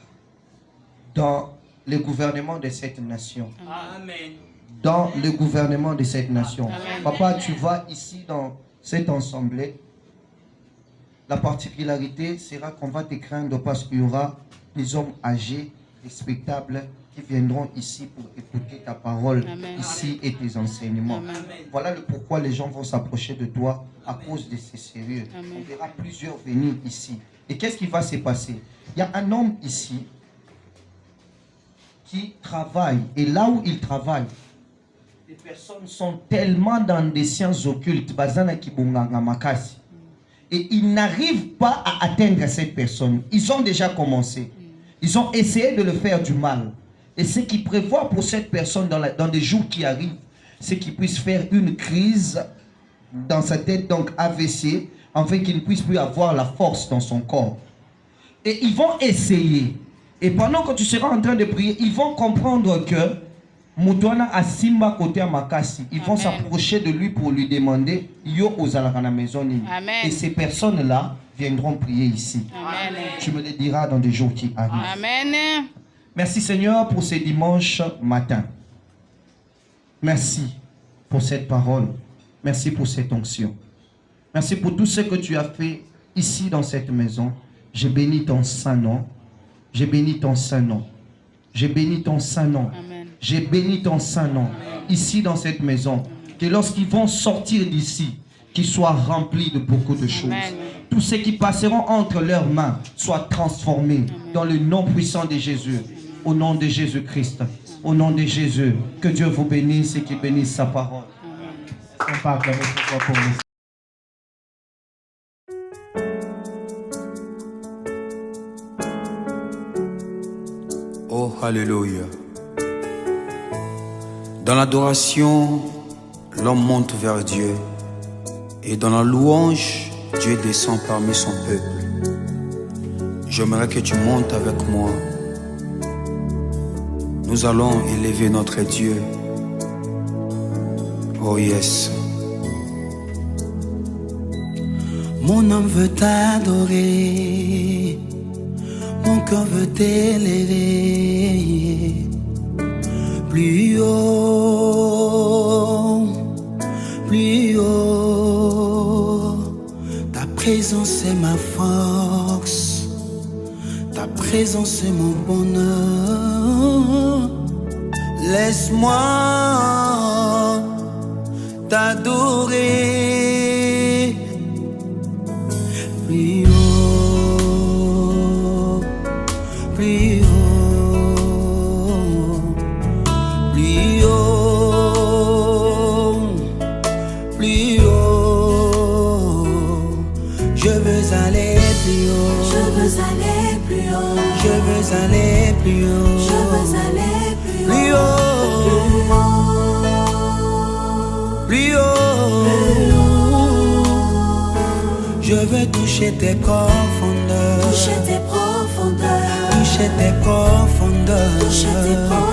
dans le gouvernement de cette nation. Amen. Dans le gouvernement de cette nation. Amen. Papa, tu vas ici dans cette assemblée. La particularité sera qu'on va te craindre parce qu'il y aura des hommes âgés, respectables, qui viendront ici pour écouter ta parole. Amen. Ici et tes enseignements. Amen. Voilà le pourquoi les gens vont s'approcher de toi à cause de ces sérieux. Amen. On verra plusieurs venir ici. Et qu'est-ce qui va se passer? Il y a un homme ici qui travaille. Et là où il travaille, les personnes sont tellement dans des sciences occultes, et ils n'arrivent pas à atteindre cette personne. Ils ont déjà commencé. Ils ont essayé de le faire du mal. Et ce qu'ils prévoient pour cette personne dans des jours qui arrivent, c'est qu'il puisse faire une crise dans sa tête, donc AVC, afin qu'il ne puisse plus avoir la force dans son corps. Et ils vont essayer. Et pendant que tu seras en train de prier, ils vont comprendre que Moutouana a Simba côté à Makasi. Ils vont s'approcher de lui pour lui demander Yo ozalaka na maison ni. Amen. Et ces personnes-là viendront prier ici. Amen. Tu me le diras dans des jours qui arrivent. Amen. Merci Seigneur pour ce dimanche matin. Merci pour cette parole. Merci pour cette onction. Merci pour tout ce que tu as fait ici dans cette maison. Je bénis ton saint nom. Je bénis ton saint nom. Je bénis ton saint nom. Amen. J'ai béni ton saint nom ici dans cette maison. Que lorsqu'ils vont sortir d'ici, qu'ils soient remplis de beaucoup de choses. Amen. Tous ceux qui passeront entre leurs mains soient transformés dans le nom puissant de Jésus. Au nom de Jésus-Christ. Au nom de Jésus. Que Dieu vous bénisse et qu'il bénisse sa parole. On peut acclamer pour nous. Oh, alléluia. Dans l'adoration, l'homme monte vers Dieu. Et dans la louange, Dieu descend parmi son peuple. J'aimerais que tu montes avec moi. Nous allons élever notre Dieu. Oh yes. Mon âme veut t'adorer. Mon cœur veut t'élever. Plus haut, plus haut. présence est ma force, ta présence est mon bonheur. Laisse-moi t'adorer. Plus haut, plus haut, plus haut, plus haut. Je veux aller plus haut. Je veux aller plus haut. Je veux aller plus haut. Je veux aller plus haut. Plus haut. Plus haut. Je veux toucher tes profondeurs. Toucher tes profondeurs. Toucher tes profondeurs. Toucher tes profondeurs.